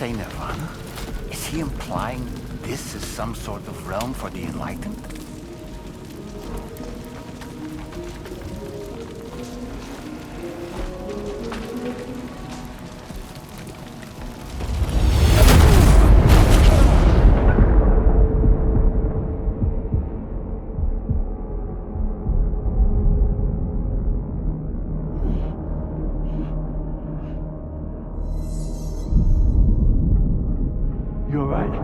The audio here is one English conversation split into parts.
say nirvana? Is he implying this is some sort of realm for the enlightened? You're right.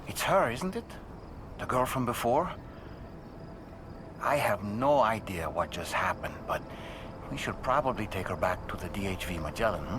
It's her, isn't it? The girl from before? I have no idea what just happened, but we should probably take her back to the DHV Magellan, huh?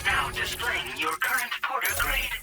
Now displaying your current porter grade.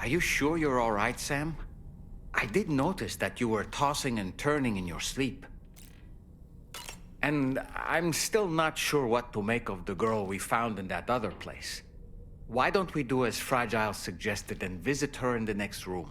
Are you sure you're all right, Sam? I did notice that you were tossing and turning in your sleep. And I'm still not sure what to make of the girl we found in that other place. Why don't we do as Fragile suggested and visit her in the next room?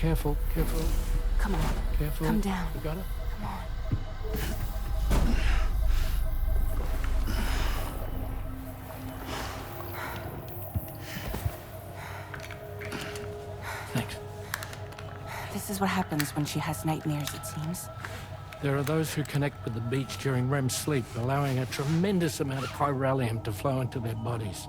careful, careful, Come on. careful. Come down. You got it? Come on. Thanks. This is what happens when she has nightmares, it seems. There are those who connect with the beach during REM sleep, allowing a tremendous amount of chiralium to flow into their bodies.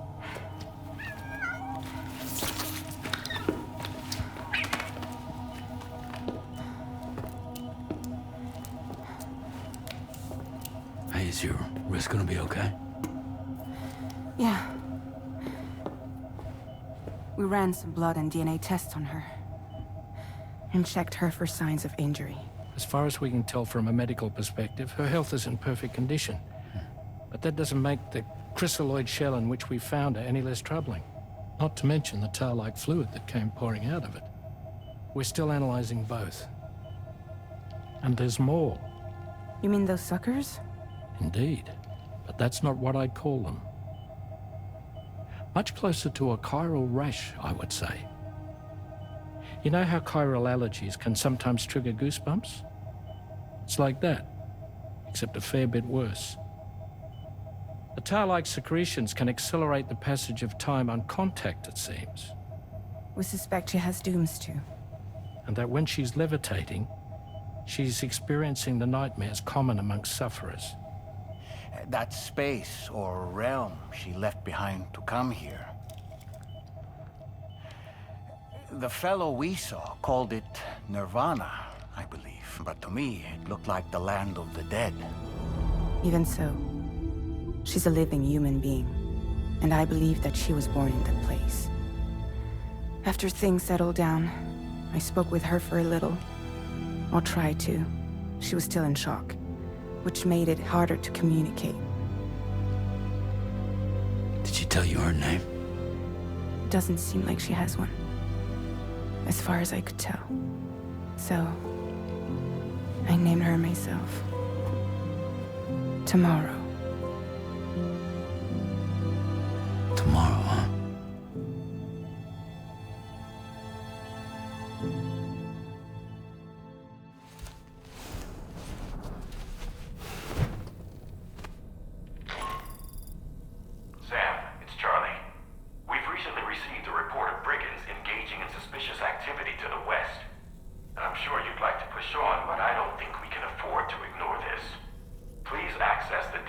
Hey, is your wrist gonna be okay? Yeah. We ran some blood and DNA tests on her. And checked her for signs of injury. As far as we can tell from a medical perspective, her health is in perfect condition. But that doesn't make the crystalloid shell in which we found her any less troubling. Not to mention the tar-like fluid that came pouring out of it. We're still analyzing both. And there's more. You mean those suckers? Indeed. But that's not what I'd call them. Much closer to a chiral rash, I would say. You know how chiral allergies can sometimes trigger goosebumps? It's like that, except a fair bit worse. The tar-like secretions can accelerate the passage of time on contact, it seems. We suspect she has dooms too. And that when she's levitating, she's experiencing the nightmares common amongst sufferers. That space or realm she left behind to come here. The fellow we saw called it Nirvana, I believe. But to me, it looked like the land of the dead. Even so, she's a living human being. And I believe that she was born in that place. After things settled down, I spoke with her for a little. Or tried to. She was still in shock, which made it harder to communicate. Did she tell you her name? It doesn't seem like she has one. As far as I could tell. So, I named her myself. Tomorrow. Tomorrow, huh? Sam, it's Charlie. We've recently received a report of brigands engaging in suspicious activity to the west. I'm sure you'd like to push on, but I don't think we can afford to ignore this. Please access the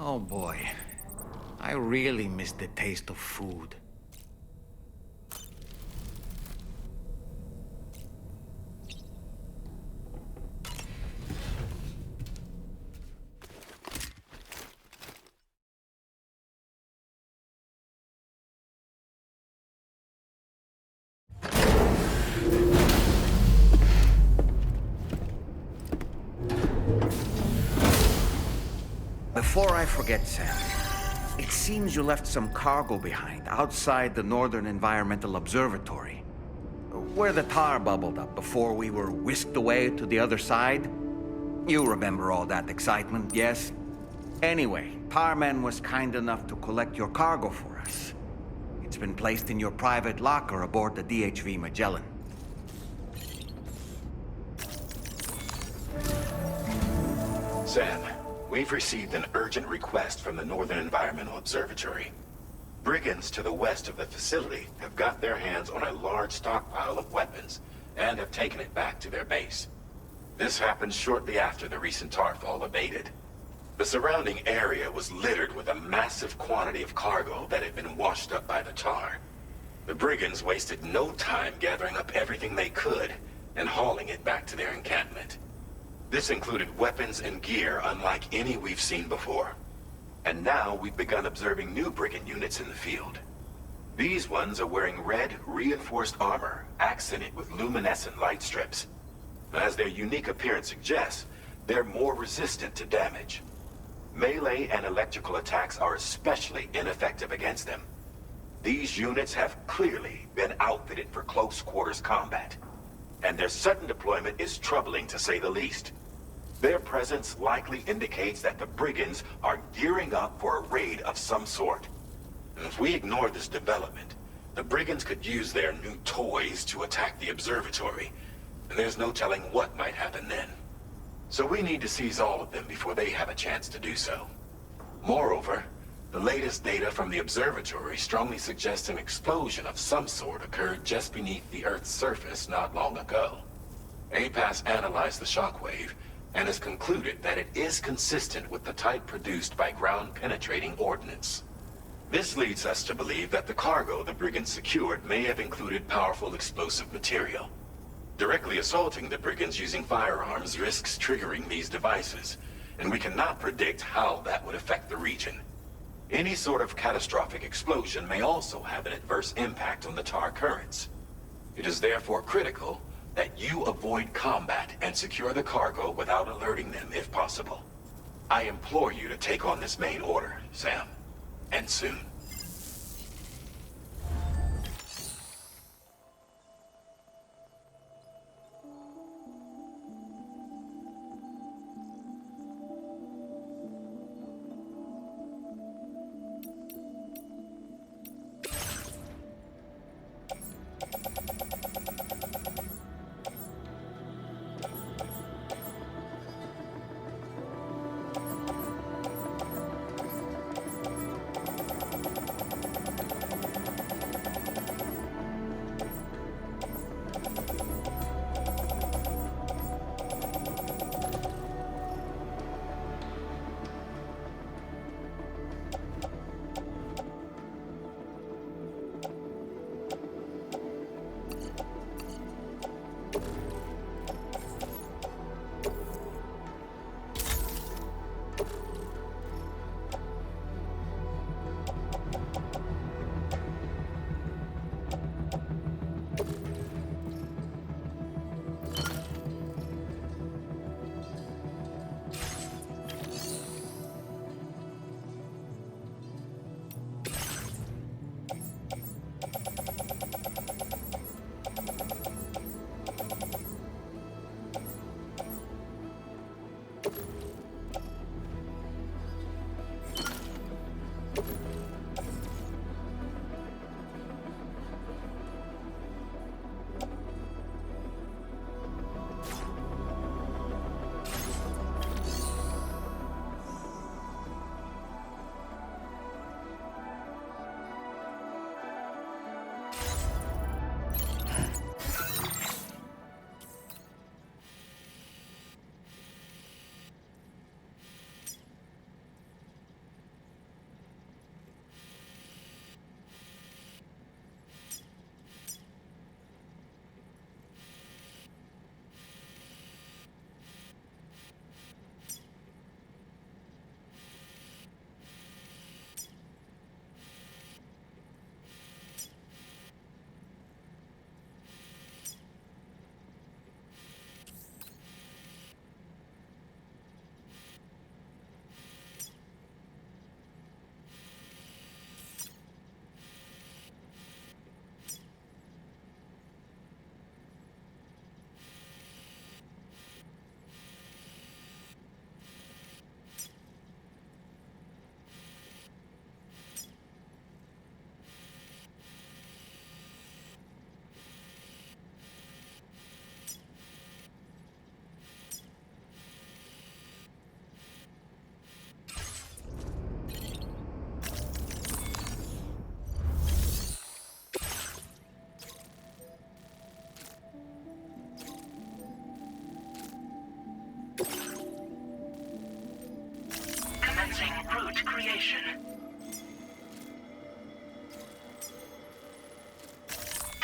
Oh boy. I really miss the taste of food. Before I forget, Sam, it seems you left some cargo behind outside the Northern Environmental Observatory, where the tar bubbled up before we were whisked away to the other side. You remember all that excitement, yes? Anyway, Tarman was kind enough to collect your cargo for us. It's been placed in your private locker aboard the DHV Magellan. Sam, we've received an urgent request from the Northern Environmental Observatory. Brigands to the west of the facility have got their hands on a large stockpile of weapons and have taken it back to their base. This happened shortly after the recent tarfall abated. The surrounding area was littered with a massive quantity of cargo that had been washed up by the tar. The brigands wasted no time gathering up everything they could and hauling it back to their encampment. This included weapons and gear unlike any we've seen before. And now we've begun observing new brigand units in the field. These ones are wearing red, reinforced armor, accented with luminescent light strips. As their unique appearance suggests, they're more resistant to damage. Melee and electrical attacks are especially ineffective against them. These units have clearly been outfitted for close quarters combat, and their sudden deployment is troubling to say the least. Their presence likely indicates that the brigands are gearing up for a raid of some sort. And if we ignore this development, the brigands could use their new toys to attack the observatory, and there's no telling what might happen then. So we need to seize all of them before they have a chance to do so. Moreover, the latest data from the observatory strongly suggests an explosion of some sort occurred just beneath the Earth's surface not long ago. APAS analyzed the shockwave and has concluded that it is consistent with the type produced by ground-penetrating ordnance. This leads us to believe that the cargo the brigands secured may have included powerful explosive material. Directly assaulting the brigands using firearms risks triggering these devices, and we cannot predict how that would affect the region. Any sort of catastrophic explosion may also have an adverse impact on the tar currents. It is therefore critical that you avoid combat and secure the cargo without alerting them if possible. I implore you to take on this main order, Sam. And soon.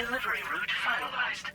Delivery route finalized.